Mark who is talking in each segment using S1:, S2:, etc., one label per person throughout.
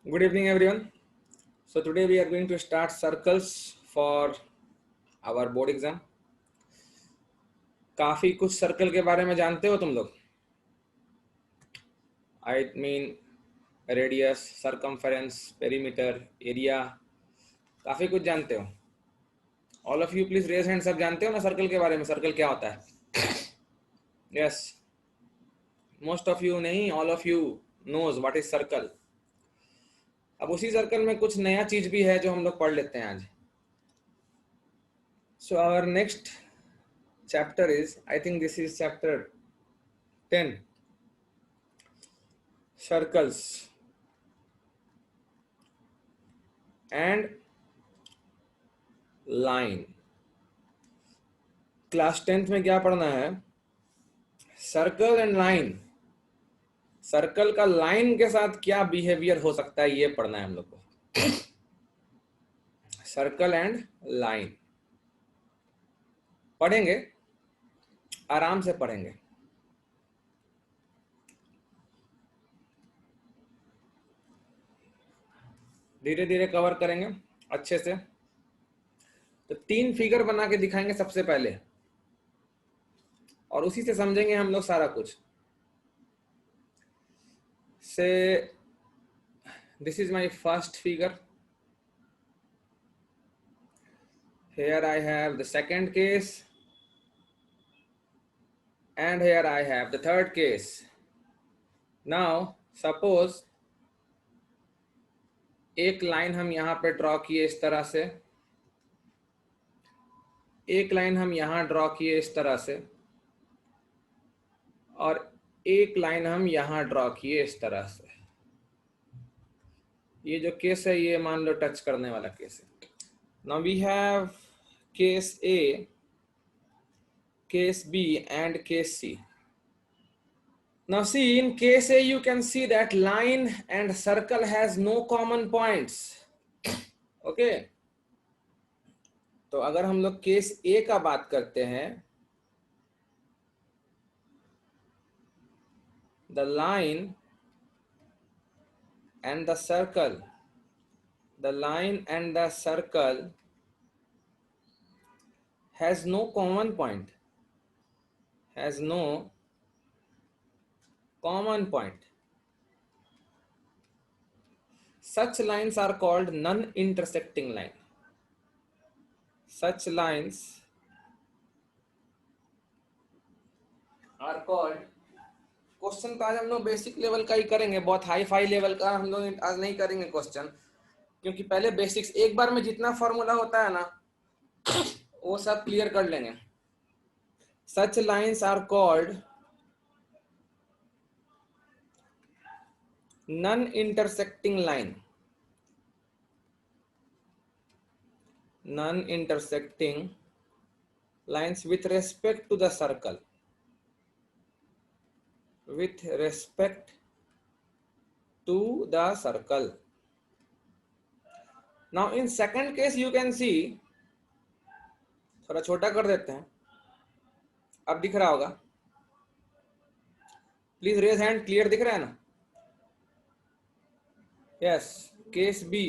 S1: Good evening, everyone. So today we are going to start circles for our board exam. काफी कुछ circle के बारे में जानते हो तुम लोग? I mean radius, circumference, perimeter, area. काफी कुछ जानते हो? All of you please raise hand. सब जानते हो ना सर्कल के बारे में? सर्कल क्या होता है? Yes. Most of you नहीं, all of you knows what is circle. अब उसी सर्कल में कुछ नया चीज भी है जो हम लोग पढ़ लेते हैं आज. So our next chapter is, I think this is chapter 10. Circles and line. Class 10th में क्या पढ़ना है? Circle and line. सर्कल का लाइन के साथ क्या बिहेवियर हो सकता है ये पढ़ना है हम लोग को. सर्कल एंड लाइन पढ़ेंगे, आराम से पढ़ेंगे. धीरे धीरे कवर करेंगे अच्छे से. तो 3 फिगर बना के दिखाएंगे सबसे पहले और उसी से समझेंगे हम लोग सारा कुछ. से this is my first figure. Here I have the second case and here I have the third case. Now suppose एक लाइन हम यहाँ पे ड्रॉ किए इस तरह से, एक लाइन हम यहाँ ड्रॉ किए इस तरह से और एक लाइन हम यहाँ ड्रॉ किए इस तरह से. ये जो केस है ये मान लो टच करने वाला केस है. Now we have case A, case B and case C. Now see, in case A you can see that line and circle has no common points. Okay. तो अगर हम लोग केस ए का बात करते हैं, the line and the circle, the line and the circle has no common point, has no common point. Such lines are called non-intersecting line. Such lines are called. Question तो आज हम लोग बेसिक लेवल का ही करेंगे, बहुत hi fi level का हम लोग आज नहीं करेंगे क्वेश्चन, क्योंकि पहले बेसिक्स एक बार में जितना फॉर्मूला होता है ना वो सब क्लियर कर लेंगे. Such lines are called non intersecting line. Non intersecting lines with respect to the circle, with respect to the circle. Now in second case you can see, थोड़ा छोटा कर देते हैं, अब दिख रहा होगा. Please raise hand. क्लियर दिख रहा है ना? Yes. Case B,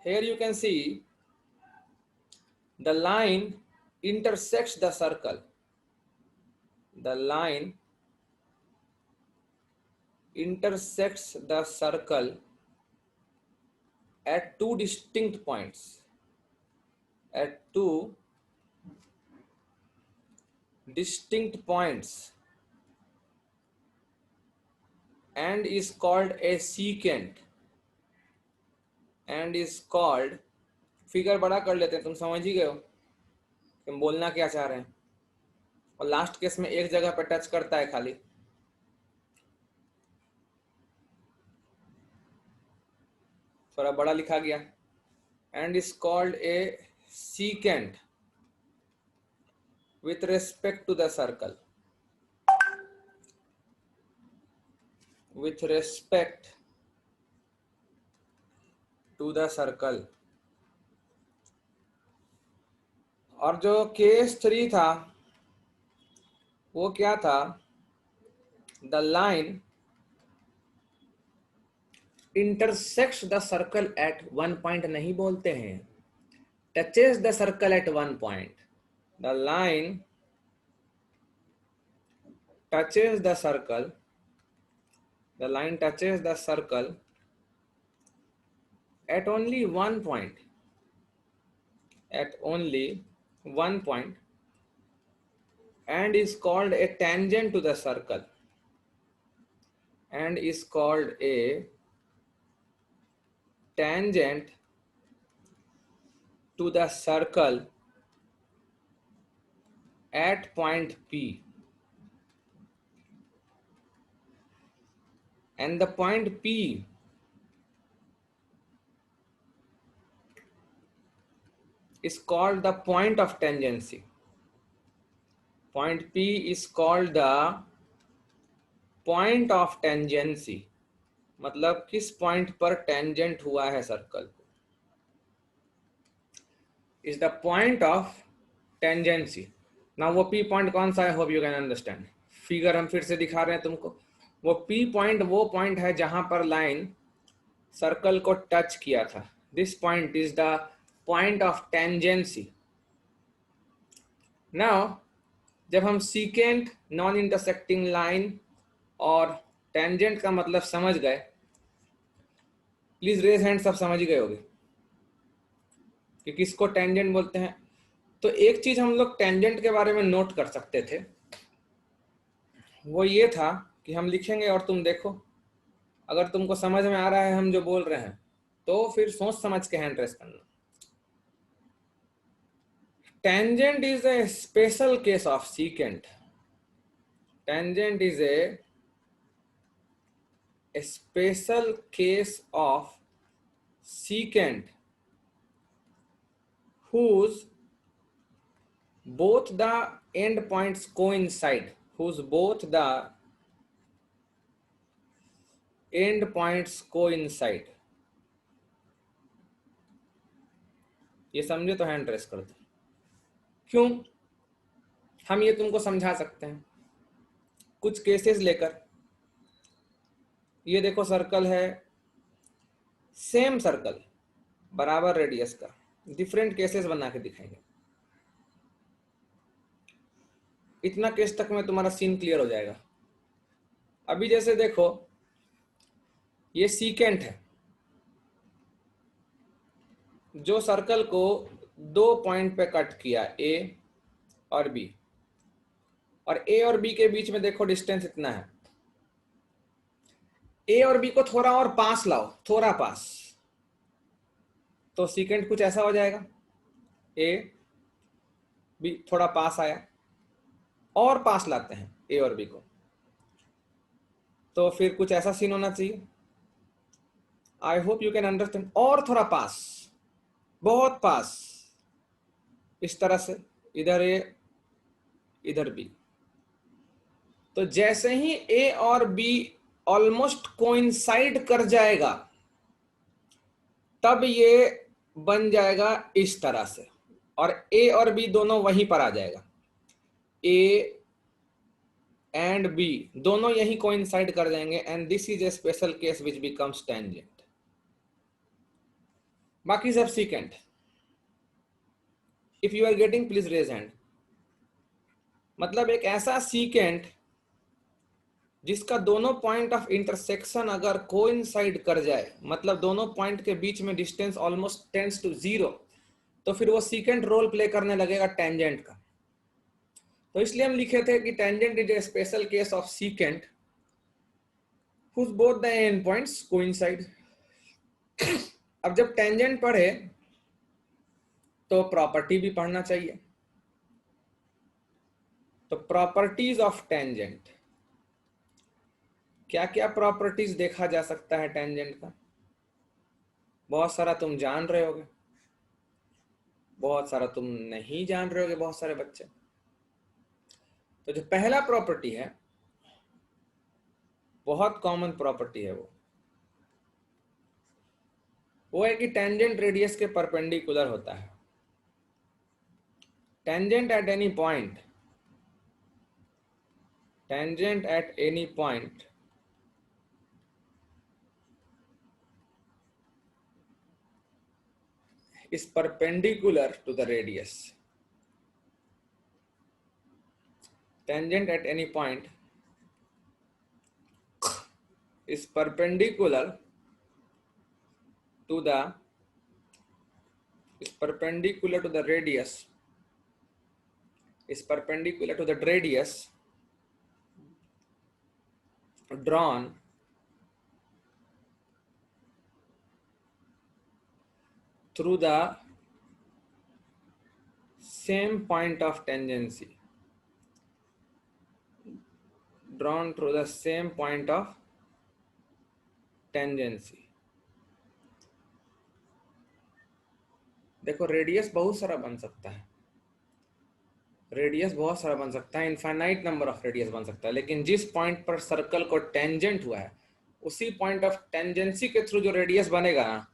S1: here you can see the line intersects the circle. The line intersects the circle at 2 distinct points. At 2 distinct points and is called a secant. And is called, figure बड़ा कर लेते हैं, तुम समझ ही गए हो कि हम बोलना क्या चाह रहे हैं. और लास्ट केस में एक जगह पर टच करता है खाली. थोड़ा बड़ा लिखा गया. And is called a secant with respect to the circle. With respect to the circle. और जो केस 3 था वो क्या था? The line intersects the circle eight one point नहीं बोलते हैं, touches the circle eight one point. The line touches the circle, the line touches the circle at only one point, at only one point, and is called a tangent to the circle, and is called a tangent to the circle at point P. And the point P is called the point of tangency. Point P is called the point of tangency. मतलब किस point पर tangent हुआ है circle को, is the point of tangency. ना वो P point कौन सा है, hope you can understand. Figure हम फिर से दिखा रहे हैं तुमको. वो पी पॉइंट वो पॉइंट है जहां पर लाइन सर्कल को टच किया था. This point is the point of tangency. Now जब हम सीकेंट, नॉन इंटरसेक्टिंग लाइन और टेंजेंट का मतलब समझ गए, प्लीज रेज हैंड, सब समझ ही गए होगे कि किसको टेंजेंट बोलते हैं. तो एक चीज हम लोग टेंजेंट के बारे में नोट कर सकते थे, वो ये था कि हम लिखेंगे और तुम देखो, अगर तुमको समझ में आ रहा है हम जो बोल रहे हैं तो फिर सोच समझ के हैंड रेस करना. Tangent is a special case of secant. Tangent is a special case of secant whose both the endpoints coincide, whose both the endpoints coincide. ये समझे तो हैंड रेस कर दो. क्यों? हम ये तुमको समझा सकते हैं कुछ केसेस लेकर. ये देखो सर्कल है, सेम सर्कल, बराबर रेडियस का, डिफरेंट केसेस बना के दिखाएंगे. इतना केस तक में तुम्हारा सीन क्लियर हो जाएगा. अभी जैसे देखो, ये सीकेंट है जो सर्कल को दो पॉइंट पे कट किया, ए और बी, और ए और बी के बीच में देखो डिस्टेंस इतना है. ए और बी को थोड़ा और पास लाओ, थोड़ा पास, तो सीकेंट कुछ ऐसा हो जाएगा. ए बी थोड़ा पास आया, और पास लाते हैं ए और बी को, तो फिर कुछ ऐसा सीन होना चाहिए. I hope you can understand. और थोड़ा पास, बहुत पास, इस तरह से, इधर ए इधर बी. तो जैसे ही ए और बी ऑलमोस्ट कोइंसाइड कर जाएगा, तब ये बन जाएगा इस तरह से, और ए और बी दोनों वहीं पर आ जाएगा. ए एंड बी दोनों यहीं कोइंसाइड कर जाएंगे, and this is a special case which becomes tangent. बाकी सब secant. If you are getting, please raise hand. मतलब एक ऐसा सीकेंट जिसका दोनों पॉइंट ऑफ इंटरसेक्शन अगर कोइंसाइड कर जाए, मतलब दोनों पॉइंट के बीच में distance almost tends to zero, तो फिर वो सीकेंट रोल प्ले करने लगेगा टेंजेंट का. तो इसलिए हम लिखे थे कि tangent is a special case of secant whose both the end points coincide. अब जब टेंजेंट पढ़े तो प्रॉपर्टी भी पढ़ना चाहिए. तो प्रॉपर्टीज ऑफ टेंजेंट, क्या क्या प्रॉपर्टीज देखा जा सकता है टेंजेंट का? बहुत सारा तुम जान रहे होगे, बहुत सारा तुम नहीं जान रहे होगे, बहुत सारे बच्चे. तो जो पहला प्रॉपर्टी है, बहुत कॉमन प्रॉपर्टी है, वो है कि टेंजेंट रेडियस के परपेंडिकुलर होता है. Tangent at any point, tangent at any point is perpendicular to the radius. Tangent at any point is perpendicular to the radius, is perpendicular to the radius drawn through the same point of tangency, drawn through the same point of tangency. देखो radius बहुत सारा बन सकता है, radius बहुत सारा बन सकता है, इनफाइनाइट नंबर ऑफ रेडियस बन सकता है, लेकिन जिस पॉइंट पर सर्कल को टेंजेंट हुआ है उसी पॉइंट ऑफ टेंजेंसी के थ्रू जो रेडियस बनेगा ना,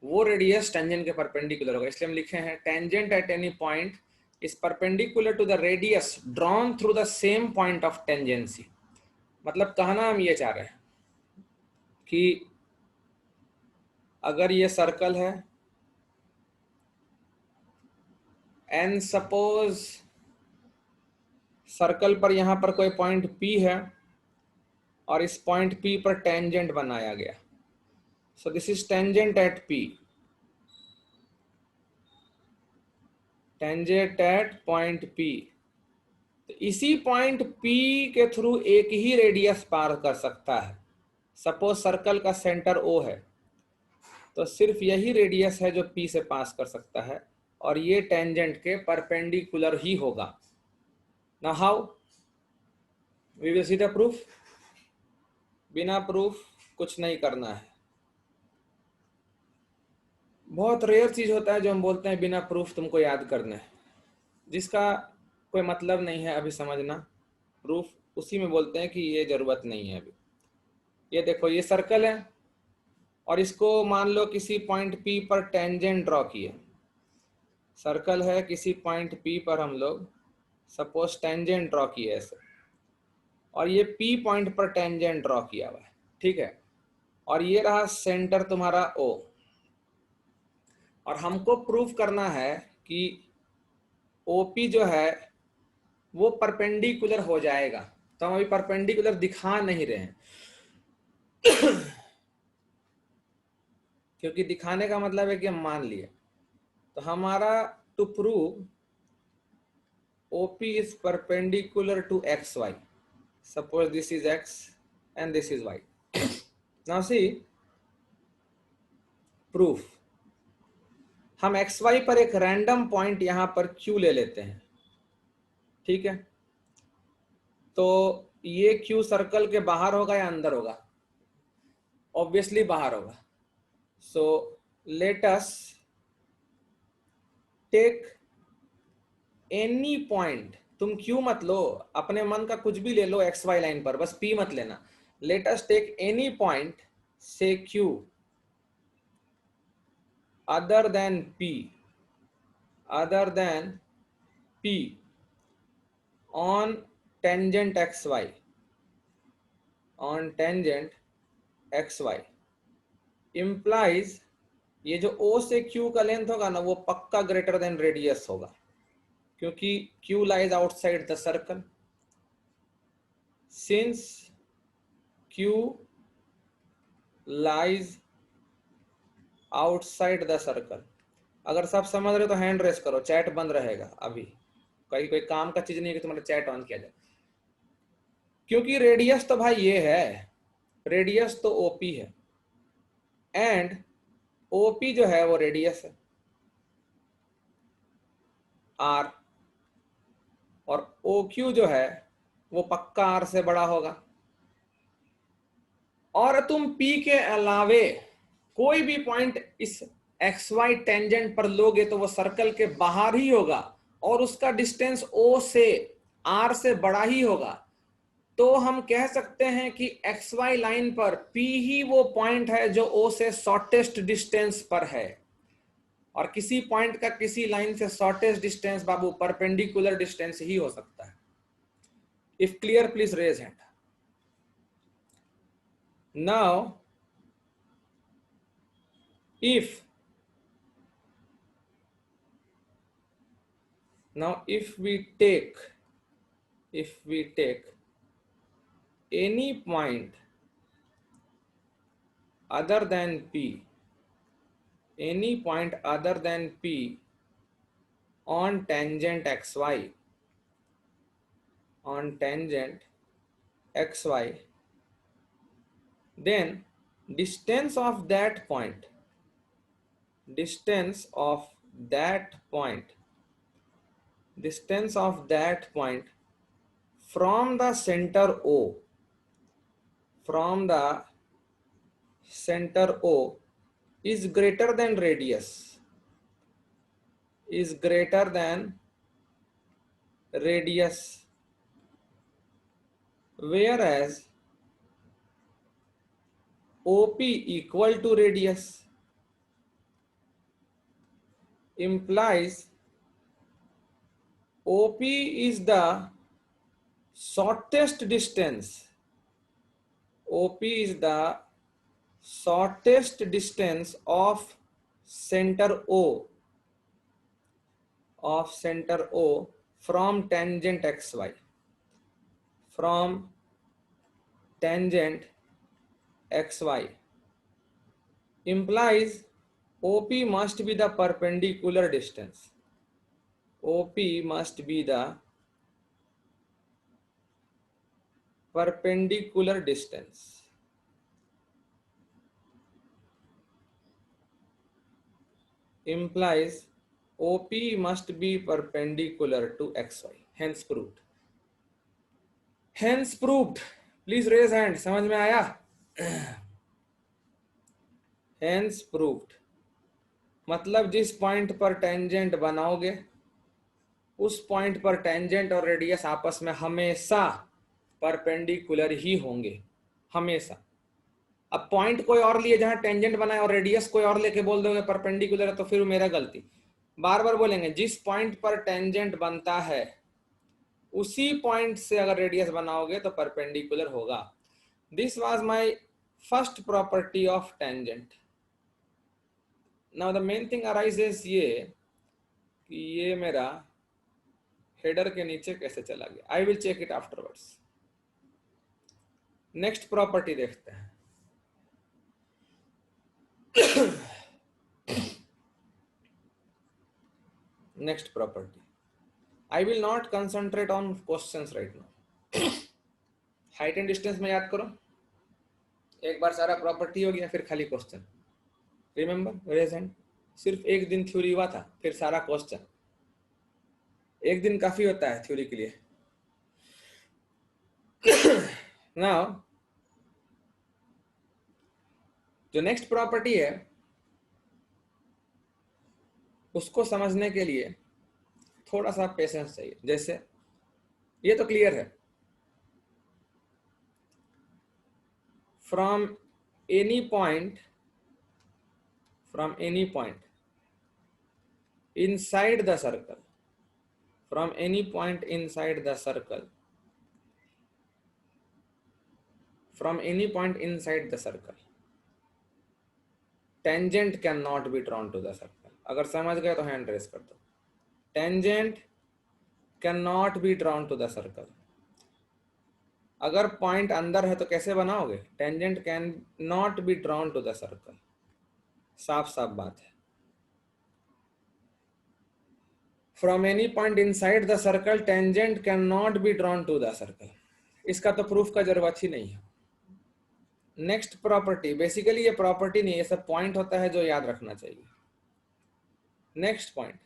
S1: वो रेडियस टेंजेंट के परपेंडिकुलर होगा। इसलिए हम लिखे हैं tangent at any point is perpendicular to the radius drawn through the same point of tangency. मतलब कहना हम ये चाह रहे हैं कि अगर ये सर्कल है एंड सपोज सर्कल पर यहां पर कोई पॉइंट P है और इस पॉइंट P पर टेंजेंट बनाया गया, सो this is tangent at P, tangent at point P। तो इसी पॉइंट P के थ्रू एक ही रेडियस पार कर सकता है। सपोज सर्कल का सेंटर O है तो सिर्फ यही रेडियस है जो P से पास कर सकता है और ये टेंजेंट के परपेंडिकुलर ही होगा। Now how? We will see the proof. बिना प्रूफ कुछ नहीं करना है। बहुत रेयर चीज होता है जो हम बोलते हैं बिना प्रूफ तुमको याद करना है, जिसका कोई मतलब नहीं है अभी समझना। प्रूफ उसी में बोलते हैं कि ये जरूरत नहीं है अभी। ये देखो ये सर्कल है और इसको मान लो किसी पॉइंट P पर टेंजेंट ड्रॉ किए। सर्कल है, किसी पॉइंट P पर हम लोग सपोज टेंजेंट ड्रॉ किए ऐसे, और ये P पॉइंट पर टेंजेंट ड्रॉ किया हुआ है, ठीक है। और ये रहा सेंटर तुम्हारा O, और हमको प्रूफ करना है कि OP जो है वो परपेंडिकुलर हो जाएगा। तो हम अभी परपेंडिकुलर दिखा नहीं रहे हैं क्योंकि दिखाने का मतलब है कि हम मान लिए। तो हमारा to prove OP is perpendicular to XY. Suppose this is X and this is Y. Now see proof. हम XY पर एक रैंडम पॉइंट यहां पर Q ले लेते हैं, ठीक है। तो ये Q सर्कल के बाहर होगा या अंदर होगा? ऑब्वियसली बाहर होगा। So let us take any point, तुम Q मत लो, अपने मन का कुछ भी ले लो XY लाइन पर, बस P मत लेना। Let us take any point से Q other than P on tangent XY, on tangent XY implies ये जो O से Q का लेंथ होगा ना वो पक्का ग्रेटर देन रेडियस होगा, क्योंकि Q lies outside the circle. Since Q lies outside the circle, अगर सब समझ रहे तो हैंड रेस करो, चैट बंद रहेगा अभी। कोई काम का चीज नहीं है कि तुम्हारा चैट ऑन किया जाए, क्योंकि रेडियस तो भाई ये है, रेडियस तो OP है एंड OP जो है वो रेडियस है R, और OQ जो है वो पक्का R से बड़ा होगा। और तुम P के अलावे कोई भी पॉइंट इस XY टेंजेंट पर लोगे तो वो सर्कल के बाहर ही होगा और उसका डिस्टेंस O से R से बड़ा ही होगा। तो हम कह सकते हैं कि XY लाइन पर P ही वो पॉइंट है जो O से शॉर्टेस्ट डिस्टेंस पर है, और किसी पॉइंट का किसी लाइन से शॉर्टेस्ट डिस्टेंस बाबू परपेंडिकुलर डिस्टेंस ही हो सकता है। If clear please raise hand. Now if Now if we take any point other than P, on tangent xy, then distance of that point from the center O is greater than radius, whereas OP equal to radius, implies OP is the shortest distance. OP is the shortest distance of center O from tangent xy. Implies OP must be the perpendicular distance. OP must be the perpendicular distance. Implies OP must be perpendicular to xy. Hence proved. Please raise hand. समझ में आया? Hence proved. मतलब जिस point पर tangent बनाओगे उस point पर tangent और रेडियस आपस में हमेशा परपेंडिकुलर ही होंगे, हमेशा। अब पॉइंट कोई और लिए जहां टेंजेंट बनाए और रेडियस कोई और लेके बोल दोगे परपेंडिकुलर है तो फिर मेरा गलती। बार बार बोलेंगे जिस पॉइंट पर टेंजेंट बनता है उसी पॉइंट से अगर रेडियस बनाओगे तो परपेंडिकुलर होगा। This was my first property of tangent. Now the main thing arises ये कि ये मेरा हेडर के नीचे कैसे चला गया। I will check it afterwards. Next property देखते हैं। Next property, I will not concentrate on questions right now. Height and distance में याद करो, एक बार सारा प्रॉपर्टी हो गया फिर खाली क्वेश्चन। Remember raise hand. सिर्फ एक दिन थ्योरी हुआ था फिर सारा क्वेश्चन। एक दिन काफी होता है थ्योरी के लिए। नाउ जो नेक्स्ट प्रॉपर्टी है उसको समझने के लिए थोड़ा सा पेशेंस चाहिए। जैसे ये तो क्लियर है, from any point inside the circle, from any point inside the circle, tangent cannot be drawn to the circle. अगर समझ गए तो हैंड रेस कर दो। tangent cannot be drawn to the circle. अगर पॉइंट अंदर है तो कैसे बनाओगे? tangent cannot be drawn to the circle. साफ साफ बात है। From any point inside the circle, tangent cannot be drawn to the circle. इसका तो प्रूफ का जरूरत ही नहीं है। नेक्स्ट प्रॉपर्टी, बेसिकली ये प्रॉपर्टी नहीं, ये सब पॉइंट होता है जो याद रखना चाहिए। Next point,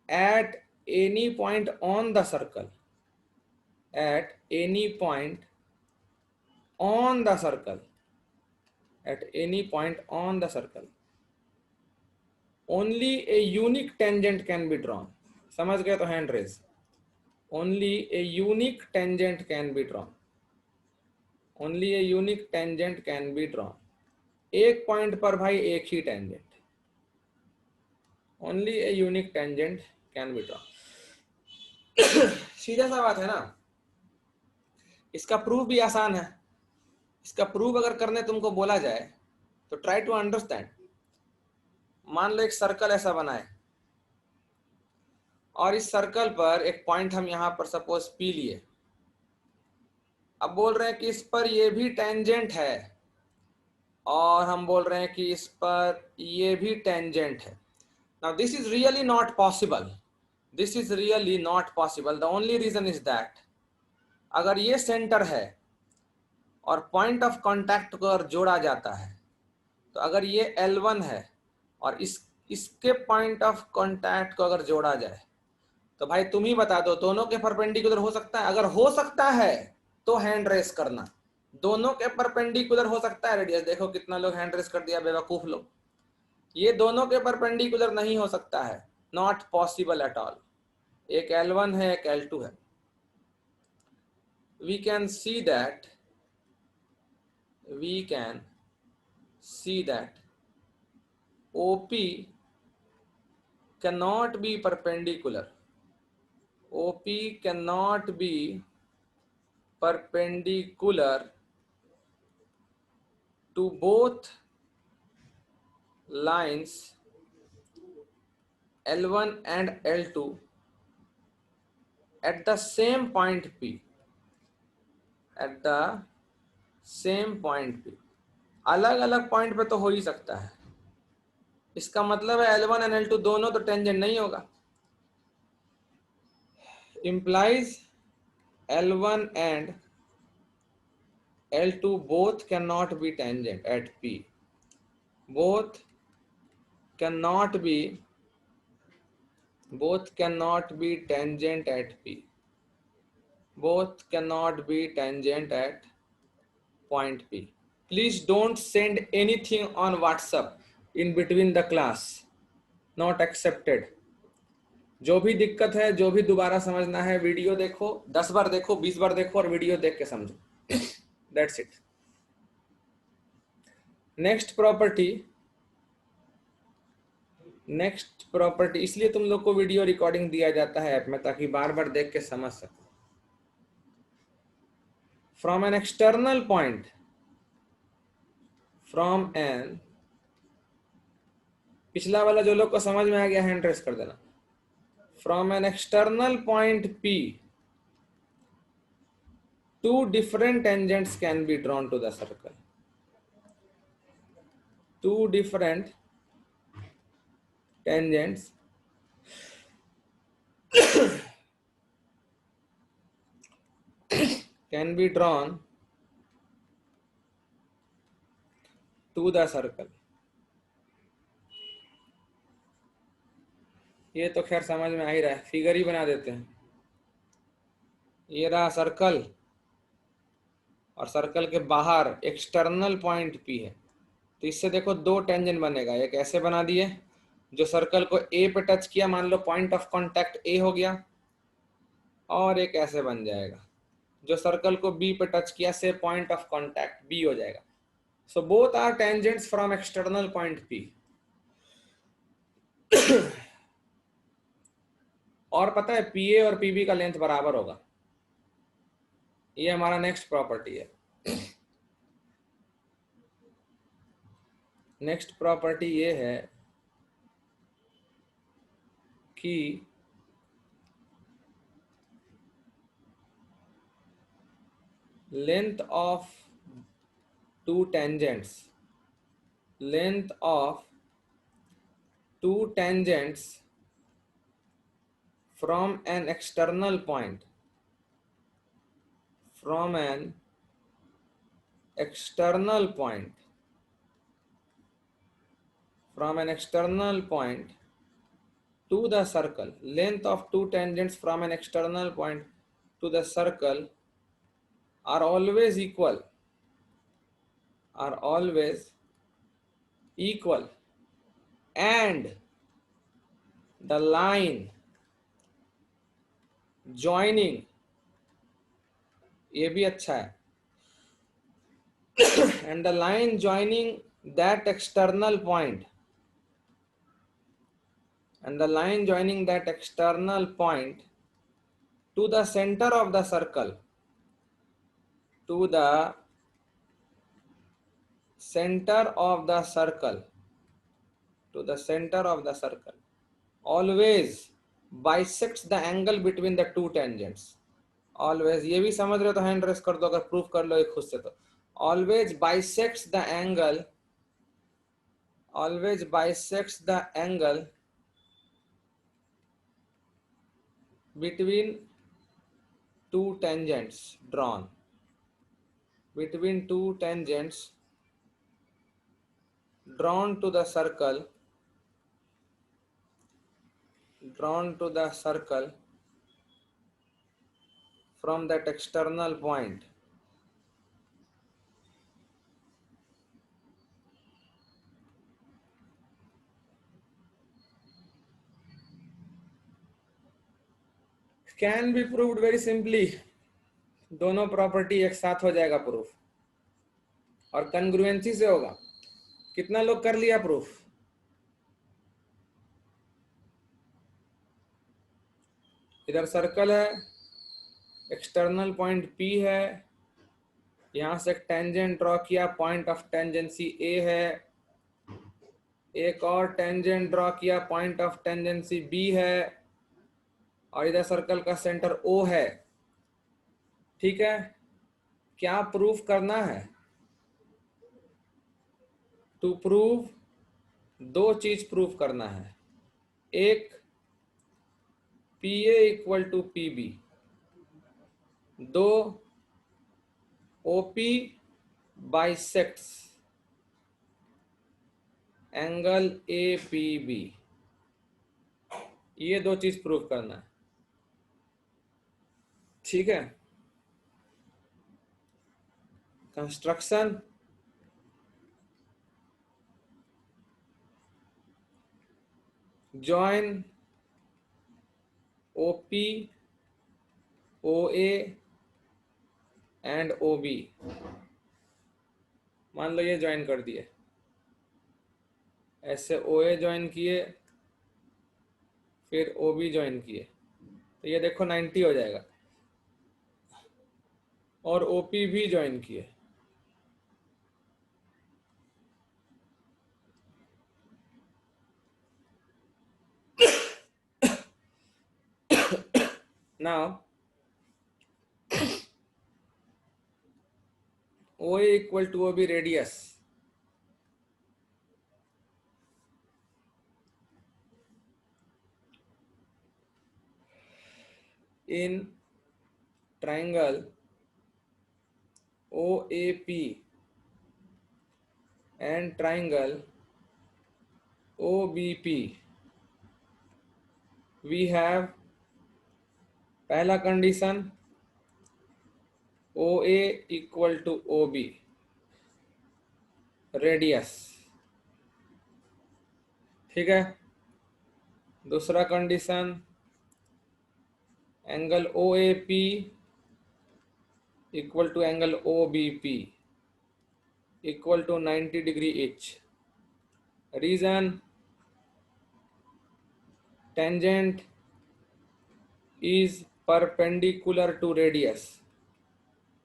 S1: eight any point on the circle, at any point on the circle, only a unique tangent can be drawn. समझ गए तो hand raise. only a unique tangent can be drawn. एक पॉइंट पर भाई एक ही tangent. only a unique tangent can be drawn. सीधा सा बात है ना। इसका प्रूफ भी आसान है। इसका प्रूफ अगर करने तुमको बोला जाए तो ट्राई टू अंडरस्टैंड। मान लो एक सर्कल ऐसा बना है, और इस सर्कल पर एक पॉइंट हम यहां पर सपोज P लिए। अब बोल रहे हैं कि इस पर ये भी टेंजेंट है और हम बोल रहे हैं कि इस पर ये भी टेंजेंट है। Now this is really not possible, this is really not possible. The only reason is that अगर ये सेंटर है और पॉइंट ऑफ कांटेक्ट को अगर जोड़ा जाता है, तो अगर ये L1 है और इसके पॉइंट ऑफ कांटेक्ट को अगर जोड़ा जाए, तो भाई तुम ही बता दो दोनों के परपेंडिकुलर हो सकता है? अगर हो सकता है तो हैंड रेस करना। दोनों के परपेंडिकुलर हो सकता है रेडियस, देखो कितना लोग हैंड रेस कर दिया बेवकूफ लोग। ये दोनों के परपेंडिकुलर नहीं हो सकता है, नॉट पॉसिबल एट ऑल। एक L1 है, एक L2 है। we can see that OP cannot be perpendicular. OP cannot be perpendicular to both lines L1 and L2 at the same point P. At the same point P. अलग अलग point पे तो हो ही सकता है। इसका मतलब है L1 और L2 दोनों तो टेंजेंट नहीं होगा। Implies L1 and L2 both cannot be tangent at P. Both cannot be tangent at P. Both cannot be tangent at point P. Please don't send anything on WhatsApp in between the class. Not accepted. जो भी दिक्कत है, जो भी दोबारा समझना है, video देखो, 10 बार देखो, 20 बार देखो और वीडियो देख के समझो। That's it. नेक्स्ट प्रॉपर्टी, इसलिए तुम लोग को वीडियो रिकॉर्डिंग दिया जाता है ऐप में, ताकि बार बार देख के समझ सको। फ्रॉम एन एक्सटर्नल पॉइंट, पिछला वाला जो लोग को समझ में आ गया हैंड रेस कर देना। From an external point P, two different tangents can be drawn to the circle. Two different tangents can be drawn to the circle. ये तो खैर समझ में आ ही रहा है, फिगर ही बना देते हैं। ये रहा सर्कल और सर्कल के बाहर एक्सटर्नल पॉइंट P है, तो इससे देखो दो टेंजेंट बनेगा। एक ऐसे बना दिए, जो सर्कल को A पे टच किया, मान लो पॉइंट ऑफ कांटेक्ट A हो गया, और एक ऐसे बन जाएगा, जो सर्कल को B पे टच किया से पॉइंट ऑफ कांटेक्ट B हो जाएगा। So both are tangents from external point P। और पता है PA और PB का लेंथ बराबर होगा। ये हमारा नेक्स्ट प्रॉपर्टी है। नेक्स्ट प्रॉपर्टी ये है कि length of two tangents from an external point to the circle, length of two tangents from an external point to the circle are always equal, and the line joining, ये भी अच्छा है, and the line joining that external point to the center of the circle, always bisects the angle between the two tangents. Always, ये भी समझ रहे हो तो हैंड रेस कर दो अगर प्रूफ कर लो एक खुद से तो। Always bisects the angle, always bisects the angle between two tangents drawn, between two tangents drawn to the circle, drawn to the circle from that external point. Can be proved very simply. दोनों property एक साथ हो जाएगा proof, और कन्ग्रुएंसी से होगा। कितना लोग कर लिया प्रूफ? इधर सर्कल है, एक्सटर्नल पॉइंट P है, यहां से एक टेंजेंट ड्रॉ किया, पॉइंट ऑफ टेंजेंसी A है, एक और टेंजेंट ड्रॉ किया, पॉइंट ऑफ टेंजेंसी B है, और इधर सर्कल का सेंटर O है। ठीक है, क्या प्रूफ करना है? टू प्रूव, दो चीज प्रूफ करना है। एक, PA इक्वल टू PB, दो, OP बाइसेक्ट्स एंगल APB। ये दो चीज प्रूफ करना है। ठीक है, construction, join OP OA and OB। मान लो ये ज्वाइन कर दिए, ऐसे OA ज्वाइन किए, फिर OB ज्वाइन किए, तो ये देखो 90 हो जाएगा, और OP भी ज्वाइन किए। Now OA equal to OB radius, in triangle OAP and triangle OBP, we have पहला condition OA equal to OB radius. ठीक है, दूसरा condition angle OAP equal to angle OBP equal to 90 degree each. Reason, tangent is perpendicular to radius,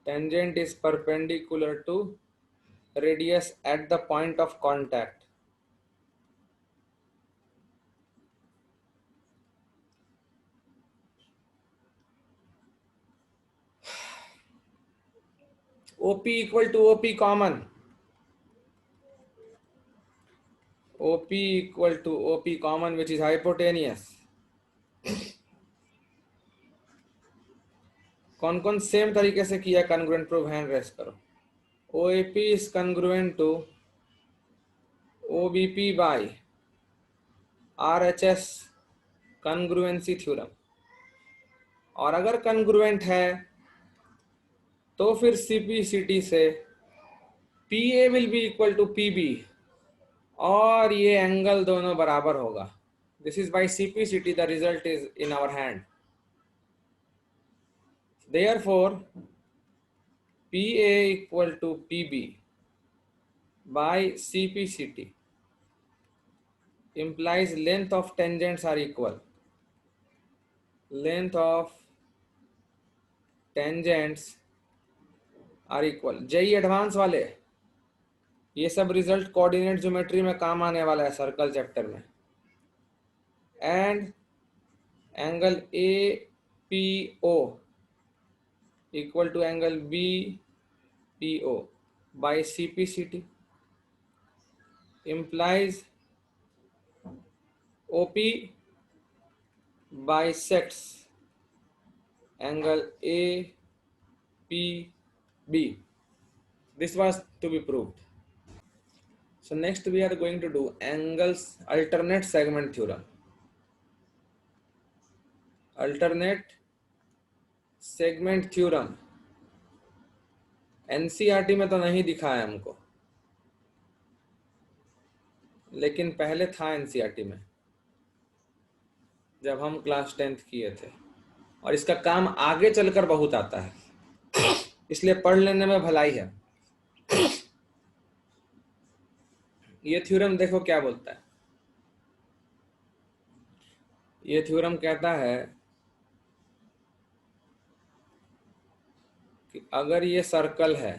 S1: tangent is perpendicular to radius at the point of contact. OP equal to OP common, OP equal to OP common which is hypotenuse। कौन कौन same तरीके से किया congruent proof? Hand raise करो। OAP is congruent to OBP by RHS congruency theorem, और अगर congruent है तो फिर CPCT से PA will be equal to PB, और ये एंगल दोनों बराबर होगा। This is by CPCT, the result is in our hand. Therefore PA equal to PB by CPCT implies length of tangents are equal, length of tangents are equal। JEE advance वाले ये सब result coordinate geometry में काम आने वाला है circle chapter में। And angle A P O equal to angle B P O by C P C T implies OP bisects angle APB. This was to be proved. So next we are going to do angles alternate segment theorem. Alternate segment theorem NCERT में तो नहीं दिखा है हमको, लेकिन पहले था NCERT में जब हम क्लास 10th किए थे, और इसका काम आगे चलकर बहुत आता है, इसलिए पढ़ लेने में भलाई है। ये थ्योरम देखो क्या बोलता है। ये थ्योरम कहता है कि अगर ये सर्कल है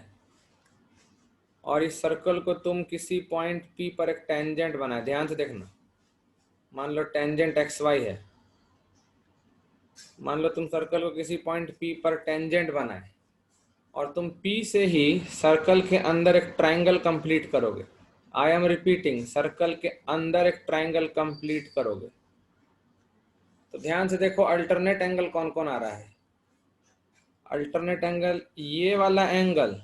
S1: और इस सर्कल को तुम किसी पॉइंट P पर एक टेंजेंट बनाए, ध्यान से देखना, मान लो टेंजेंट XY है, मान लो तुम सर्कल को किसी पॉइंट P पर टेंजेंट बनाए और तुम P से ही सर्कल के अंदर एक ट्रायंगल कंप्लीट करोगे। आई एम रिपीटिंग, सर्कल के अंदर एक ट्रायंगल कंप्लीट करोगे। तो ध्यान से देखो अल्टरनेट एंगल कौन कौन आ रहा है। अल्टरनेट एंगल, ये वाला एंगल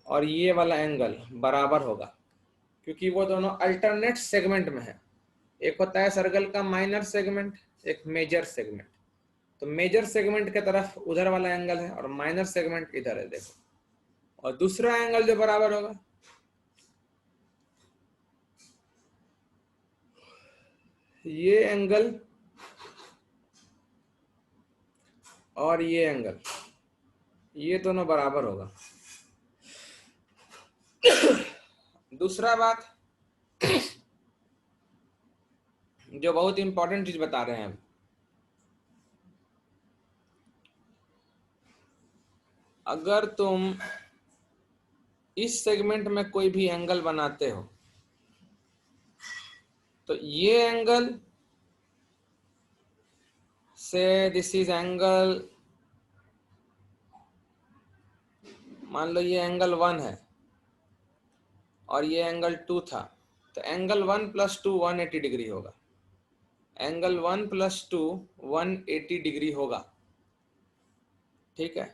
S1: और ये वाला एंगल बराबर होगा, क्योंकि वो दोनों अल्टरनेट सेगमेंट में है। एक होता है सर्कल का माइनर सेगमेंट, एक मेजर सेगमेंट। तो मेजर सेगमेंट के तरफ उधर वाला एंगल है और माइनर सेगमेंट इधर है, देखो। और दूसरा एंगल जो बराबर होगा, ये एंगल और ये एंगल, ये दोनों बराबर होगा। दूसरा बात जो बहुत इंपॉर्टेंट चीज बता रहे हैं, अगर तुम इस सेगमेंट में कोई भी एंगल बनाते हो तो ये एंगल से, दिस इज एंगल, मान लो ये एंगल 1 है और ये एंगल 2 था, तो एंगल 1 + 2 180 डिग्री होगा। एंगल 1 + 2 180 डिग्री होगा, ठीक है।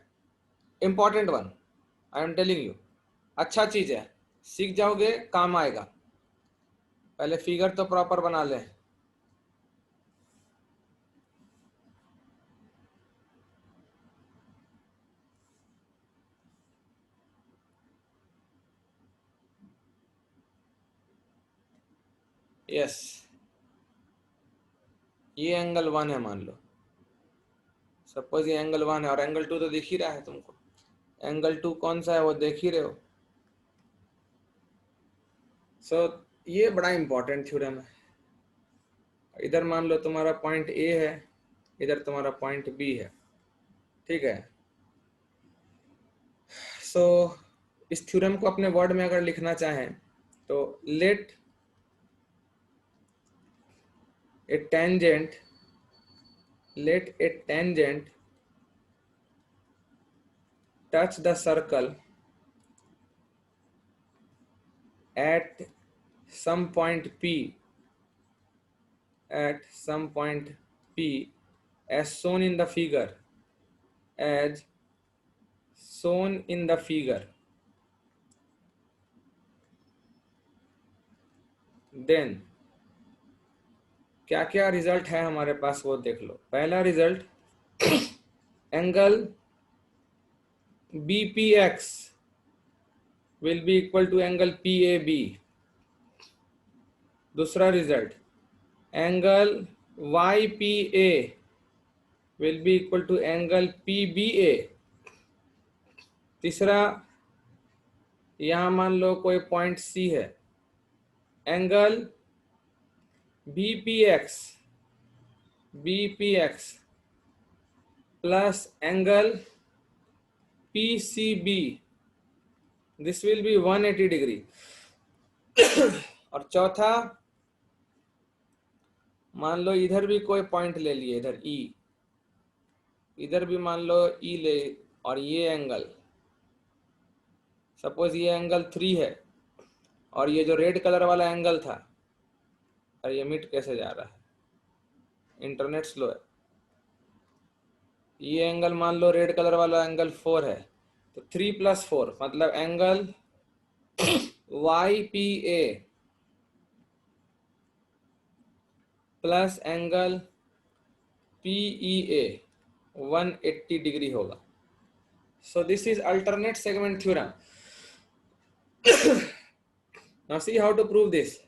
S1: Important one, I am telling you, अच्छा चीज है, सीख जाओगे, काम आएगा। पहले फिगर तो प्रॉपर बना ले। यस, ये एंगल 1 है, मान लो सपोज ये एंगल 1 है और एंगल 2 तो दिख ही रहा है तुमको। एंगल 2 कौन सा है वो देख ही रहे हो। सो ये बड़ा इंपॉर्टेंट थ्योरम है। इधर मान लो तुम्हारा पॉइंट A है, इधर तुम्हारा पॉइंट B है, ठीक है। सो इस थ्योरम को अपने वर्ड में अगर लिखना चाहें तो let a tangent touch the circle at some point P as shown in the figure, then क्या क्या रिजल्ट है हमारे पास वो देख लो। पहला result, angle BPX will be equal to angle PAB। दूसरा result, angle YPA will be equal to angle PBA। तीसरा, यहां मान लो कोई पॉइंट C है, angle BPX plus angle PCB, this will B 180 degree. और चौथा, मान लो इधर भी कोई पॉइंट ले लिए, इधर ई, इधर भी मान लो ई ले, और ये एंगल, सपोज ये एंगल 3 है, और ये जो रेड कलर वाला एंगल था, और ये मिट कैसे जा रहा है, इंटरनेट स्लो है। ये एंगल मान लो रेड कलर वाला एंगल 4 है, तो 3 + 4 मतलब angle Y P A plus angle P E A 180 degree होगा। So this is alternate segment theorem. Now see how to prove this.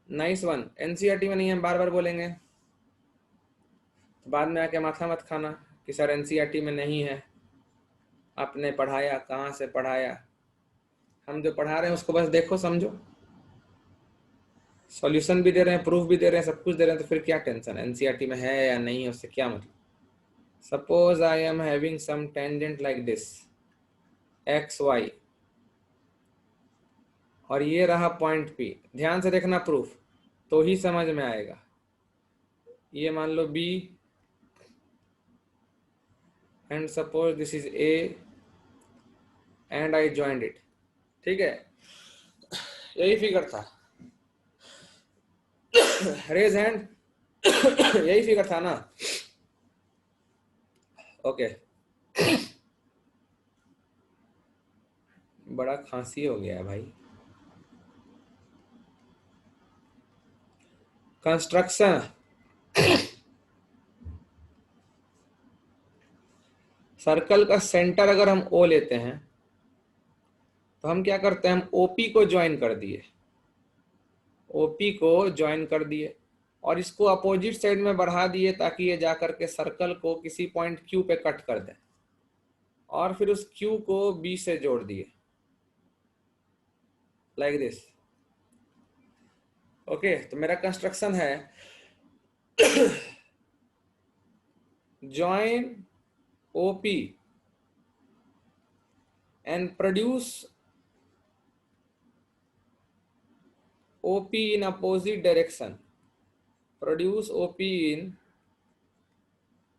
S1: Nice one. NCERT में नहीं है, बार बार बोलेंगे, तो बाद में आके माथा मत खाना कि सर एनसीईआरटी में नहीं है, आपने पढ़ाया कहाँ से पढ़ाया। हम जो पढ़ा रहे हैं उसको बस देखो समझो, सॉल्यूशन भी दे रहे हैं, प्रूफ भी दे रहे हैं, सब कुछ दे रहे हैं, तो फिर क्या टेंशन, एनसीईआरटी में है या नहीं है उससे क्या मतलब। Suppose I am having some tangent like this X Y, और ये रहा पॉइंट पी, ध्यान से देखना प्रूफ तो ही समझ में आएगा। ये मान लो B and suppose this is A and I joined it, ठीक है, यही फिगर था, रेज हैंड। यही फिगर था ना, ओके। बड़ा खांसी हो गया है भाई। कंस्ट्रक्शन, सर्कल का सेंटर अगर हम ओ लेते हैं तो हम क्या करते हैं, हम ओपी को ज्वाइन कर दिए, ओपी को ज्वाइन कर दिए और इसको अपोजिट साइड में बढ़ा दिए ताकि ये जाकर के सर्कल को किसी पॉइंट क्यू पे कट कर दे, और फिर उस क्यू को बी से जोड़ दिए लाइक दिस। ओके, तो मेरा कंस्ट्रक्शन है join OP and produce OP in opposite direction, produce OP in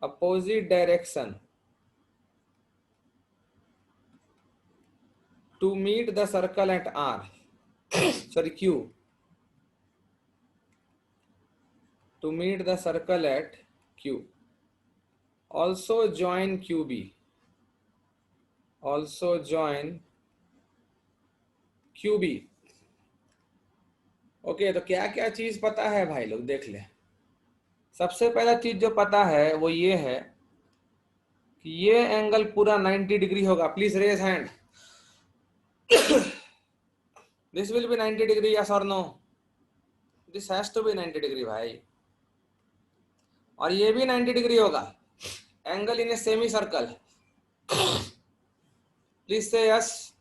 S1: opposite direction to meet the circle at R, sorry Q, to meet the circle at Q. Also join QB, also join QB। Okay, तो क्या क्या चीज पता है भाई लोग, देख ले। सबसे पहला चीज जो पता है वो ये है कि ये एंगल पूरा 90 डिग्री होगा। Please raise hand. This will be 90 degree, yes और no? This has to be 90 degree भाई। और ये भी 90 डिग्री होगा, angle in a semicircle. Please say yes.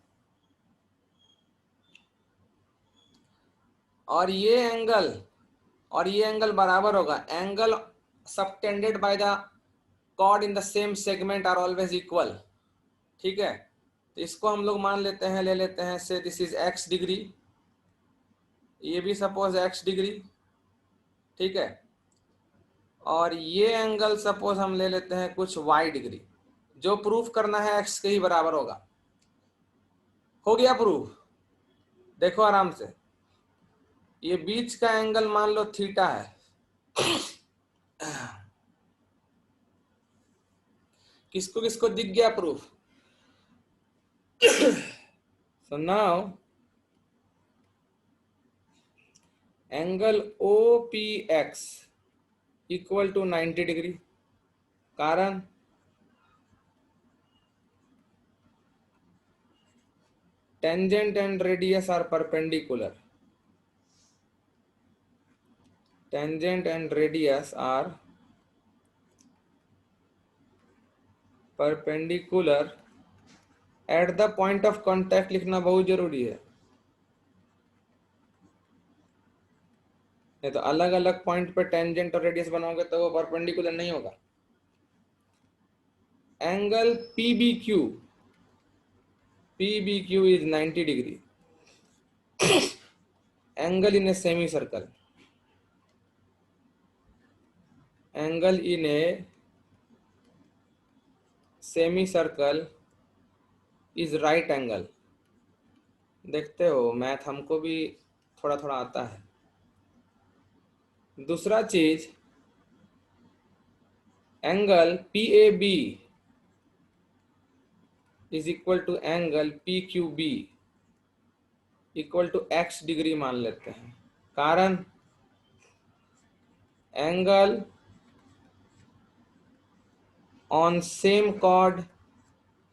S1: और ये एंगल बराबर होगा, angle subtended by the chord in the same segment are always equal, ठीक है। तो इसको हम लोग मान लेते हैं, ले लेते हैं से दिस इज x डिग्री, ये भी सपोज x डिग्री, ठीक है। और ये एंगल सपोज हम ले लेते हैं कुछ y डिग्री। जो प्रूफ करना है x के ही बराबर होगा। हो गया प्रूफ, देखो आराम से। ये बीच का एंगल मान लो थीटा है, किसको किसको दिख गया proof? So now angle OPX equal to 90 degree, कारण tangent and radius are perpendicular, tangent and radius are perpendicular at the point of contact लिखना बहुत जरूरी है, नहीं तो अलग अलग पॉइंट पे टेंजेंट और रेडियस बनाओगे तो वो परपेंडिकुलर नहीं होगा। Angle PBQ is 90 degree, angle in a semi circle. Angle in a semi circle is right angle. देखते हो मैथ हमको भी थोड़ा थोड़ा आता है। दूसरा चीज, angle P A B is equal to angle P Q B equal to X degree मान लेते हैं। कारण angle on same chord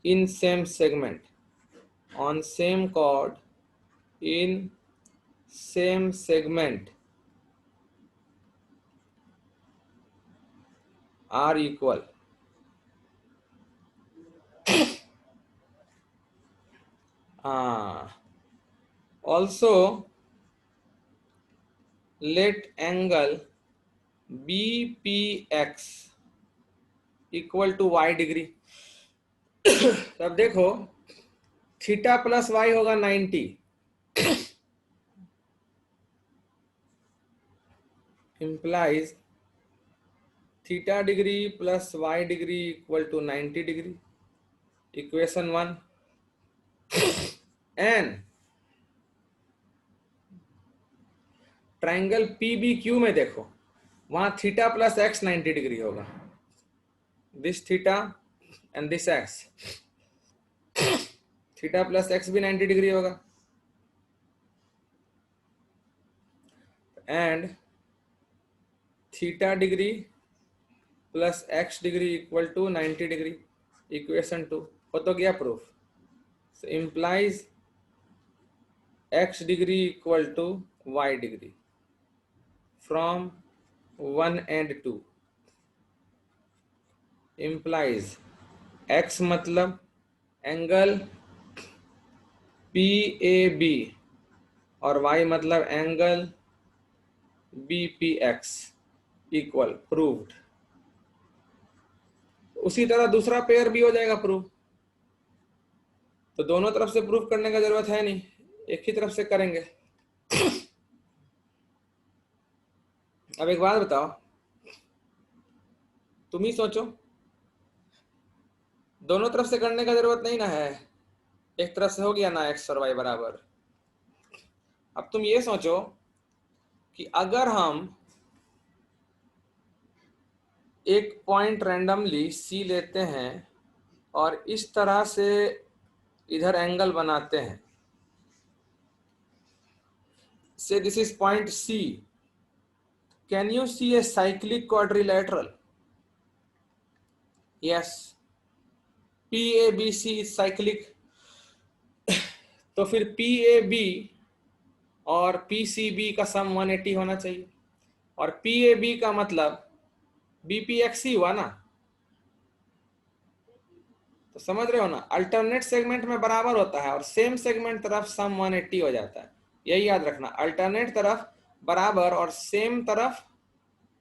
S1: in same segment, on same chord in same segment are equal. Also let angle BPX equal to y degree. तब देखो theta plus Y होगा 90, implies theta degree plus Y degree equal to 90 degree, equation 1। And triangle PBQ में देखो वहां theta plus X 90 degree होगा, this theta and this X, theta plus X भी 90 degree होगा। And theta degree plus X degree equal to 90 degree, equation 2। हो तो गया proof. So implies x degree equal to y degree from 1 and 2, implies x मतलब angle PAB और y मतलब angle BPX equal proved. उसी तरह दूसरा पेयर भी हो जाएगा प्रूव। तो दोनों तरफ से प्रूफ करने का जरूरत है नहीं, एक ही तरफ से करेंगे। अब एक बात बताओ, तुम ही सोचो, दोनों तरफ से करने का जरूरत नहीं ना है, एक तरफ से हो गया ना एक्स और वाई बराबर। अब तुम ये सोचो कि अगर हम एक पॉइंट रैंडमली सी लेते हैं और इस तरह से इधर एंगल बनाते हैं, से this is point C, can you see a cyclic quadrilateral? Yes, PABC is cyclic. तो फिर PAB और PCB का सम 180 होना चाहिए, और PAB का मतलब BPX ही हुआ ना। तो समझ रहे हो ना, अल्टरनेट सेगमेंट में बराबर होता है और सेम सेगमेंट तरफ सम 180 हो जाता है। यही याद रखना, अल्टरनेट तरफ बराबर और सेम तरफ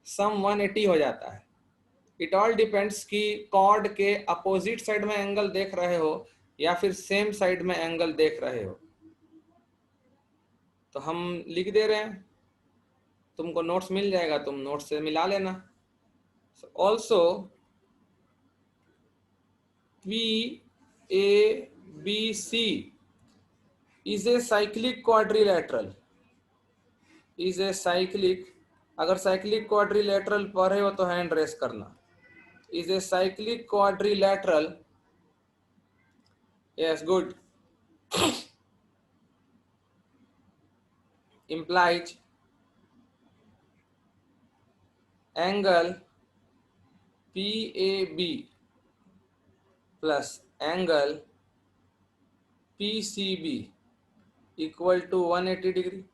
S1: सम 180 हो जाता है। इट ऑल डिपेंड्स कि कॉर्ड के अपोजिट साइड में एंगल देख रहे हो या फिर सेम साइड में एंगल देख रहे हो। तो हम लिख दे रहे हैं, तुमको नोट्स मिल जाएगा, तुम नोट्स से मिला लेना। Also PABC is a cyclic quadrilateral, is a cyclic, अगर साइक्लिक क्वाड्रिलेटरल पढ़े हो तो हैंड रेस करना, is a cyclic quadrilateral, yes good, implies angle PAB plus angle PCB equal to 180 degree.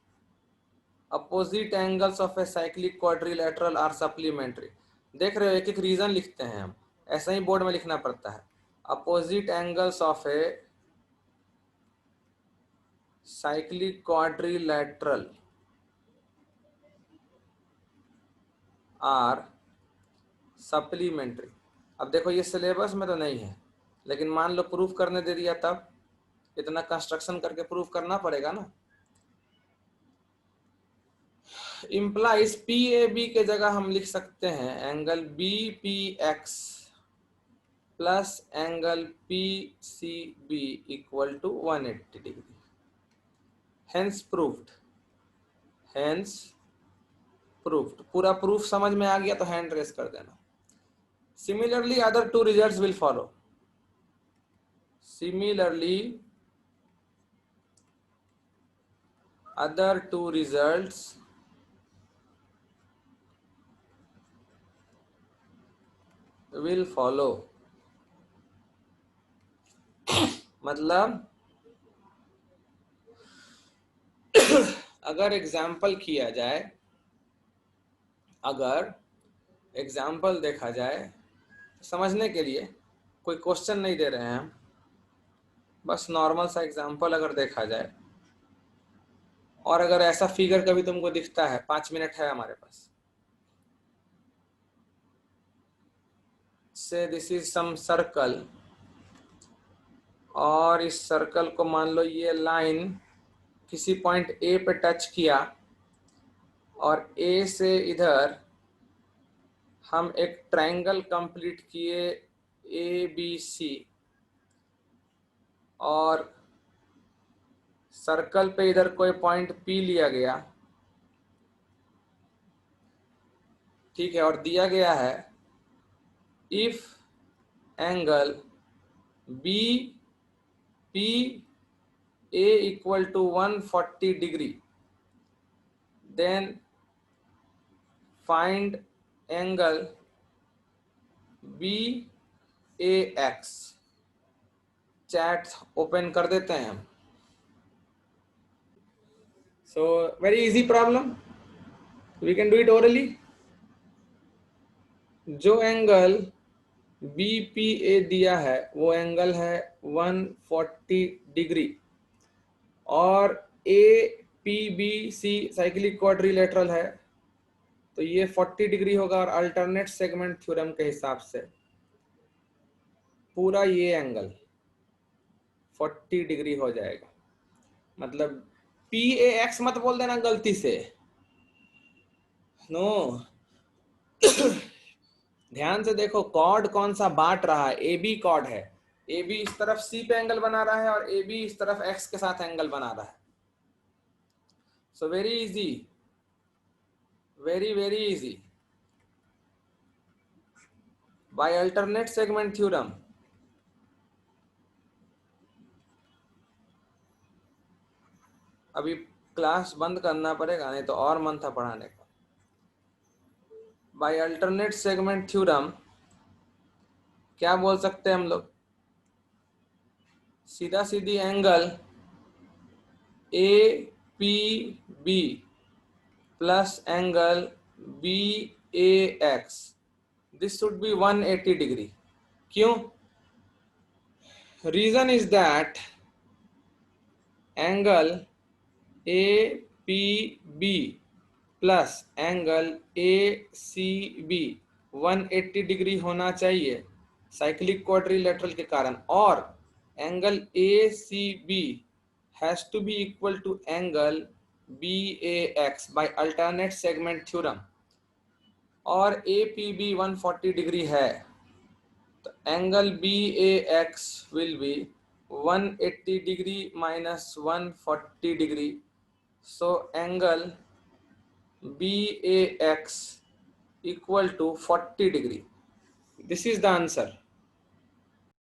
S1: Opposite angles of a cyclic quadrilateral are supplementary. देख रहे हो, एक एक रीजन लिखते हैं हम, ऐसा ही बोर्ड में लिखना पड़ता है। Opposite angles of a cyclic quadrilateral are supplementary. अब देखो ये सिलेबस में तो नहीं है, लेकिन मान लो प्रूफ करने दे दिया, तब इतना कंस्ट्रक्शन करके प्रूफ करना पड़ेगा ना। इम्प्लाइज पी ए बी के जगह हम लिख सकते हैं angle B P X plus angle P C B equal to 180 degree. Hence proved, hence proved. पूरा प्रूफ समझ में आ गया तो हैंड रेस कर देना। Similarly other two results will follow. Similarly, other two results will follow। मतलब अगर एग्जाम्पल किया जाए, अगर एग्जाम्पल देखा जाए, समझने के लिए कोई क्वेश्चन नहीं दे रहे हैं हम, बस नॉर्मल सा एग्जाम्पल अगर देखा जाए, और अगर ऐसा फिगर कभी तुमको दिखता है, 5 मिनट है हमारे पास, से दिस इज सम सर्कल, और इस सर्कल को मान लो ये लाइन किसी पॉइंट ए पे टच किया, और ए से इधर हम एक ट्रायंगल कंप्लीट किए ए बी सी, और सर्कल पे इधर कोई पॉइंट पी लिया गया, ठीक है, और दिया गया है if angle B P A equal to 140 degree then find angle B A X. Chat open कर देते हैं हम। So very easy problem, we can do it orally. जो एंगल बी पी ए दिया है वो एंगल है 140 डिग्री, और A P B C cyclic quadrilateral है, तो ये 40 डिग्री होगा, और अल्टरनेट सेगमेंट थ्योरम के हिसाब से पूरा ये एंगल 40 डिग्री हो जाएगा। मतलब पी ए एक्स मत बोल देना गलती से, नो ध्यान से देखो कॉर्ड कौन सा बांट रहा है, ए बी कॉर्ड है, ए बी इस तरफ सी पे एंगल बना रहा है, और ए बी इस तरफ एक्स के साथ एंगल बना रहा है। So very easy, very very easy, by alternate segment theorem. अभी क्लास बंद करना पड़ेगा, नहीं तो और मन था पढ़ाने का। बाय अल्टरनेट सेगमेंट थ्योरम क्या बोल सकते हैं हम लोग, सीधा सीधी angle A P B plus angle B A X, this should be 180 degree. क्यों? Reason is that angle A P B plus angle A C B 180 degree होना चाहिए साइक्लिक क्वाड्रिलेटरल के कारण, और angle A C B has to be equal to angle B A X by alternate segment theorem, और A P B 140 degree है, तो angle B A x will be 180 degree minus 140 degree, so angle BAX equal to 40 degree. This is the answer.